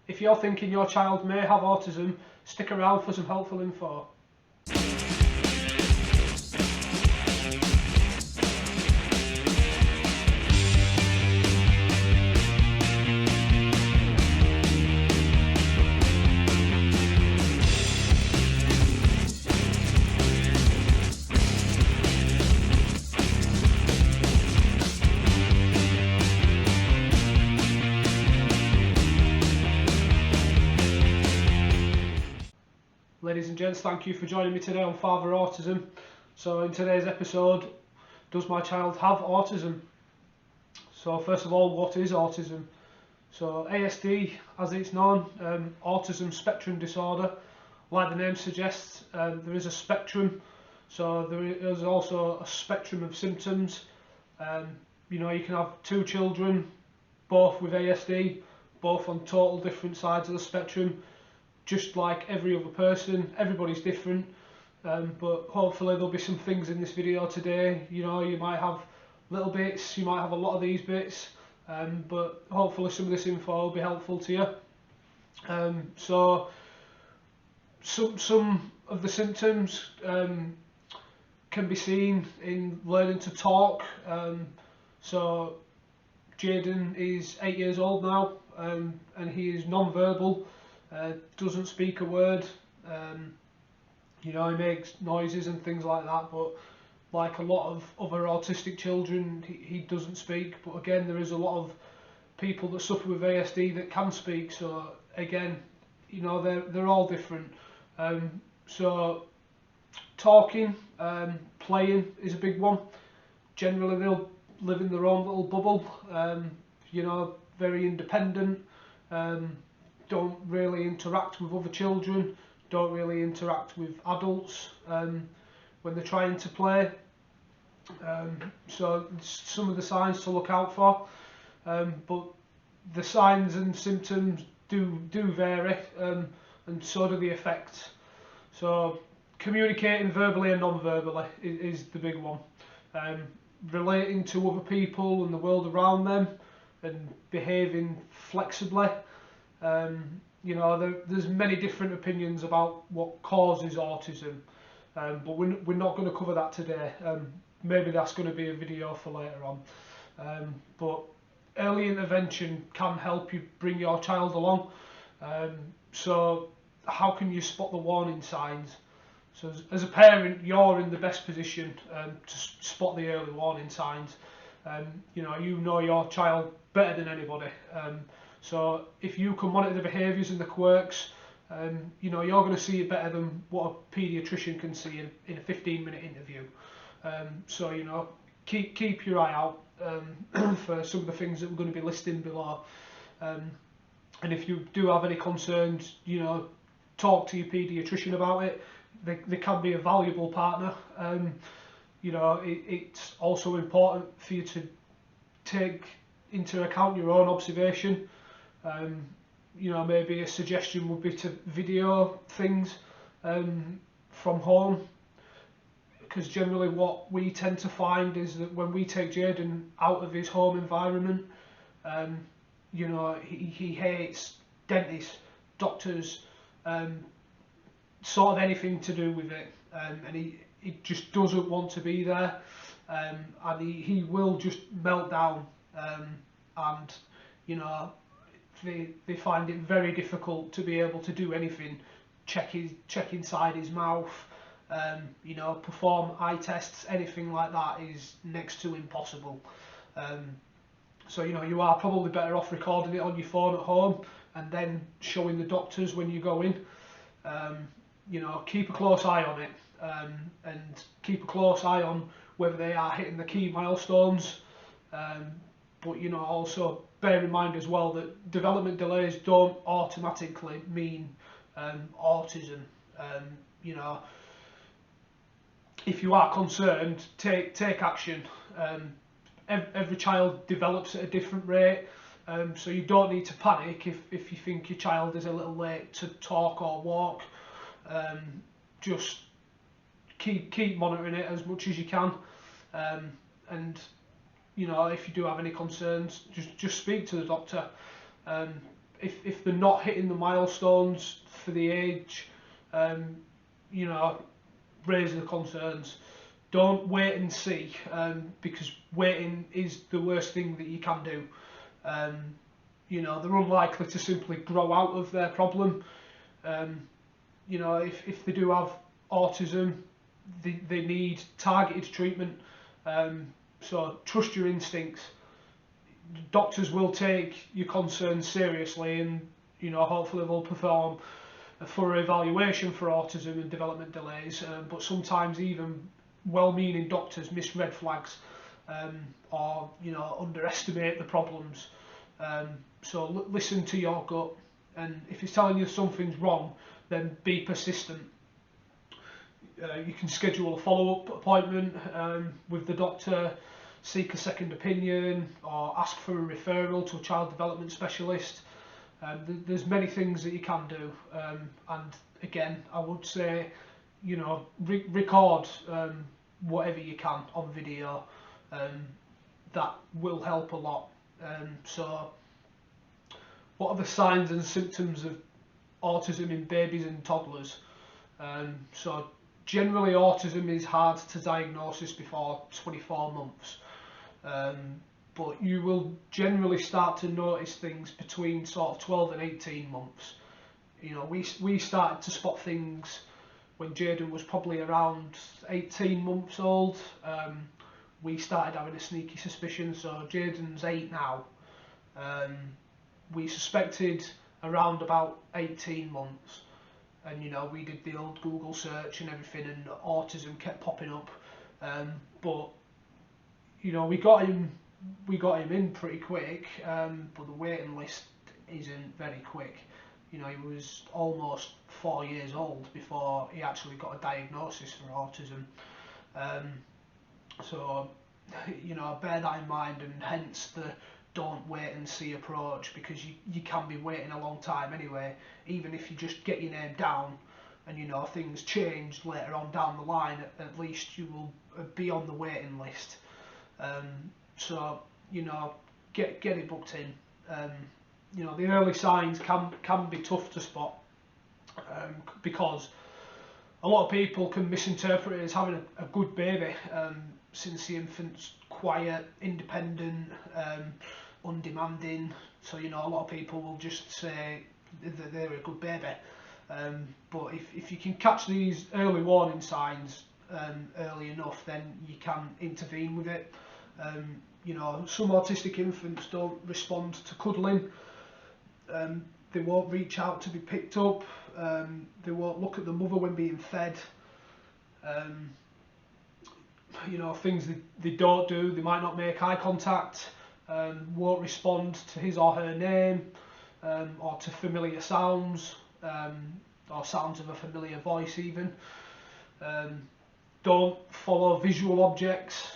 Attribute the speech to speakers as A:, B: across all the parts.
A: If you're thinking your child may have autism, stick around for some helpful info. Ladies and gents, thank you for joining me today on Father Autism. So in today's episode, does my child have autism? So first of all, what is autism? So ASD, as it's known, autism spectrum disorder, like the name suggests, there is a spectrum. So there is also a spectrum of symptoms. You can have two children, both with ASD, both on total different sides of the spectrum. Just like every other person, everybody's different, but hopefully there'll be some things in this video today. You might have little bits, you might have a lot of these bits, but hopefully some of this info will be helpful to you. So some of the symptoms can be seen in learning to talk. So Jaden is 8 years old now, and he is non-verbal. Doesn't speak a word. He makes noises and things like that, but like a lot of other autistic children, he doesn't speak. But again, there is a lot of people that suffer with ASD that can speak, so again, they're all different. So talking, playing is a big one. Generally they'll live in their own little bubble, very independent, don't really interact with other children, don't really interact with adults when they're trying to play. So some of the signs to look out for, but the signs and symptoms do vary, and so do the effects. So communicating verbally and non-verbally is the big one. Relating to other people and the world around them and behaving flexibly. There's many different opinions about what causes autism, but we're not going to cover that today. Maybe that's going to be a video for later on. But early intervention can help you bring your child along. So how can you spot the warning signs? So as a parent, you're in the best position to spot the early warning signs. You know your child better than anybody. So if you can monitor the behaviours and the quirks, you're going to see it better than what a paediatrician can see in a 15-minute interview. So keep your eye out for some of the things that we're going to be listing below. And if you do have any concerns, talk to your paediatrician about it. They can be a valuable partner. It's also important for you to take into account your own observation. Maybe a suggestion would be to video things from home, because generally what we tend to find is that when we take Jaden out of his home environment, he hates dentists, doctors, sort of anything to do with it, and he just doesn't want to be there, and he will just melt down, and they find it very difficult to be able to do anything, check inside his mouth, perform eye tests, anything like that is next to impossible. So you are probably better off recording it on your phone at home and then showing the doctors when you go in. Keep a close eye on it, and keep a close eye on whether they are hitting the key milestones, but also bear in mind as well that development delays don't automatically mean autism. If you are concerned, take action. Every child develops at a different rate, so you don't need to panic if you think your child is a little late to talk or walk. Just keep monitoring it as much as you can, and if you do have any concerns, just speak to the doctor. if they're not hitting the milestones for the age, you know, raise the concerns. Don't wait and see, because waiting is the worst thing that you can do. You know, they're unlikely to simply grow out of their problem. You know, if they do have autism, they need targeted treatment. So trust your instincts. Doctors will take your concerns seriously, and you know, hopefully they'll perform a thorough evaluation for autism and development delays. But sometimes even well-meaning doctors miss red flags, or you know, underestimate the problems. So listen to your gut, and if it's telling you something's wrong, then be persistent. You can schedule a follow-up appointment with the doctor, seek a second opinion, or ask for a referral to a child development specialist. There's many things that you can do, and again, I would say, you know, record whatever you can on video. That will help a lot. So, what are the signs and symptoms of autism in babies and toddlers? So, generally, autism is hard to diagnose before 24 months. But you will generally start to notice things between sort of 12 and 18 months. You know, we started to spot things when Jaden was probably around 18 months old. We started having a sneaky suspicion, so Jaden's 8 now. We suspected around about 18 months, and you know, we did the old Google search and everything, and autism kept popping up. But you know, we got him in pretty quick, but the waiting list isn't very quick. You know, he was almost 4 years old before he actually got a diagnosis for autism. So, you know, bear that in mind, and hence the don't wait and see approach, because you can be waiting a long time anyway. Even if you just get your name down and you know things change later on down the line, at least you will be on the waiting list. So, you know, get it booked in. You know, the early signs can be tough to spot, because a lot of people can misinterpret it as having a good baby, since the infant's quiet, independent, undemanding. So, you know, a lot of people will just say that they're a good baby. But if you can catch these early warning signs early enough, then you can intervene with it. You know, some autistic infants don't respond to cuddling. They won't reach out to be picked up. They won't look at the mother when being fed. You know, things they don't do. They might not make eye contact. Won't respond to his or her name, or to familiar sounds, or sounds of a familiar voice even. Don't follow visual objects,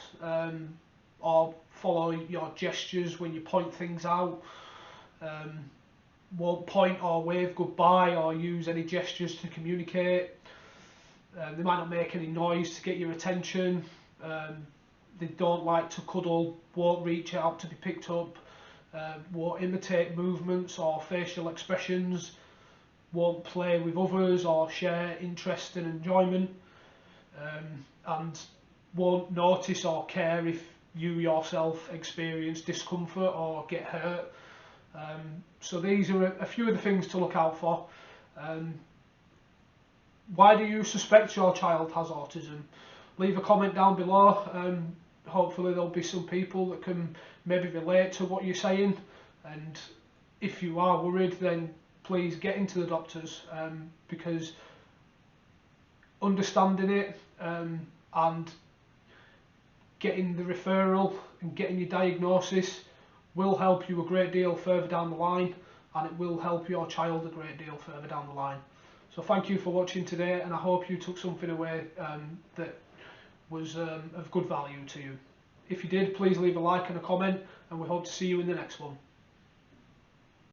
A: or follow your gestures when you point things out. Won't point or wave goodbye or use any gestures to communicate. They might not make any noise to get your attention. They don't like to cuddle, won't reach out to be picked up, won't imitate movements or facial expressions, won't play with others or share interest and enjoyment, and won't notice or care if you yourself experience discomfort or get hurt. So these are a few of the things to look out for. Why do you suspect your child has autism? Leave a comment down below. Hopefully there'll be some people that can maybe relate to what you're saying, and if you are worried, then please get into the doctors, because understanding it and getting the referral and getting your diagnosis will help you a great deal further down the line, and it will help your child a great deal further down the line. So thank you for watching today, and I hope you took something away that was of good value to you. If you did, please leave a like and a comment, and we hope to see you in the next one.